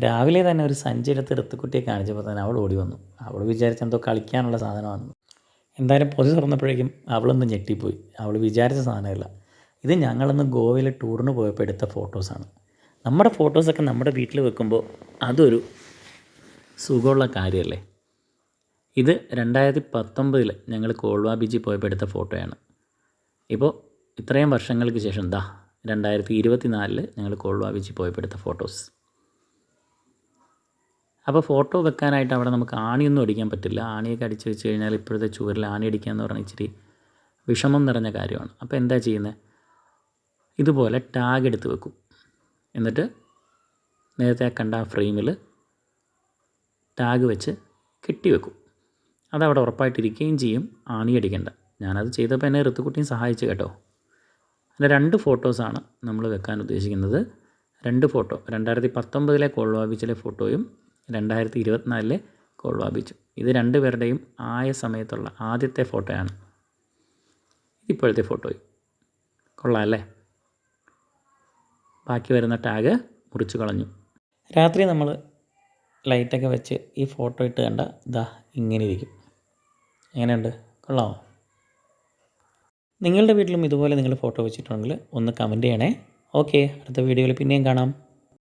രാവിലെ തന്നെ ഒരു സഞ്ചിയെടുത്ത് ഋത്തുക്കുട്ടിയെ കാണിച്ചപ്പോൾ തന്നെ അവൾ ഓടി വന്നു. അവൾ വിചാരിച്ച എന്തോ കളിക്കാനുള്ള സാധനമാണ്. എന്തായാലും പൊതി തുറന്നപ്പോഴേക്കും അവളൊന്ന് ഞെട്ടിപ്പോയി. അവൾ വിചാരിച്ച സാധനമല്ല. ഇത് ഞങ്ങളൊന്ന് ഗോവയിൽ ടൂറിന് പോയപ്പോൾ എടുത്ത ഫോട്ടോസാണ്. നമ്മുടെ ഫോട്ടോസൊക്കെ നമ്മുടെ വീട്ടിൽ വെക്കുമ്പോൾ അതൊരു സുഖമുള്ള കാര്യമല്ലേ. ഇത് 2019 ഞങ്ങൾ കോൾവ ബീച്ചിൽ പോയപ്പോൾ എടുത്ത ഫോട്ടോയാണ്. ഇപ്പോൾ ഇത്രയും വർഷങ്ങൾക്ക് ശേഷം 2024 ഞങ്ങൾ കോൾവ ബീച്ചിൽ പോയപ്പോൾ എടുത്ത ഫോട്ടോസ്. അപ്പോൾ ഫോട്ടോ വെക്കാനായിട്ട് അവിടെ നമുക്ക് ആണിയൊന്നും അടിക്കാൻ പറ്റില്ല. ആണിയൊക്കെ അടിച്ച് വെച്ച് കഴിഞ്ഞാൽ ഇപ്പോഴത്തെ ചുവരിൽ ആണി അടിക്കുക എന്ന് പറഞ്ഞാൽ ഇച്ചിരി വിഷമം നിറഞ്ഞ കാര്യമാണ്. അപ്പോൾ എന്താ ചെയ്യുന്നത്, ഇതുപോലെ ടാഗ് എടുത്ത് വെക്കും. എന്നിട്ട് നേരത്തെ കണ്ട ആ ഫ്രെയിമിൽ ടാഗ് വെച്ച് കെട്ടി വെക്കും. അതവിടെ ഉറപ്പായിട്ടിരിക്കുകയും ചെയ്യും, ആണി അടിക്കേണ്ട. ഞാനത് ചെയ്തപ്പോൾ എന്നെ ഋത്തുക്കുട്ടിയും സഹായിച്ചു കേട്ടോ. അങ്ങനെ 2 ഫോട്ടോസാണ് നമ്മൾ വെക്കാൻ ഉദ്ദേശിക്കുന്നത്. 2 ഫോട്ടോ, 2019 കോൾവ ബീച്ചിലെ ഫോട്ടോയും 2024 കോൾവ ബീച്ചും. ഇത് 2 പേരുടെയും ആയ സമയത്തുള്ള ആദ്യത്തെ ഫോട്ടോയാണ്. ഇപ്പോഴത്തെ ഫോട്ടോയും കൊള്ളാം അല്ലേ. ബാക്കി വരുന്ന ടാഗ് മുറിച്ച് കളഞ്ഞു. രാത്രി നമ്മൾ ലൈറ്റൊക്കെ വെച്ച് ഈ ഫോട്ടോ ഇട്ട് കണ്ട ഇങ്ങനെ ഇരിക്കും. എങ്ങനെയുണ്ട്, കൊള്ളാമോ? നിങ്ങളുടെ വീട്ടിലും ഇതുപോലെ നിങ്ങൾ ഫോട്ടോ വെച്ചിട്ടുണ്ടെങ്കിൽ ഒന്ന് കമൻറ്റ് ചെയ്യണേ. ഓക്കെ, അടുത്ത വീഡിയോയിൽ പിന്നെയും കാണാം.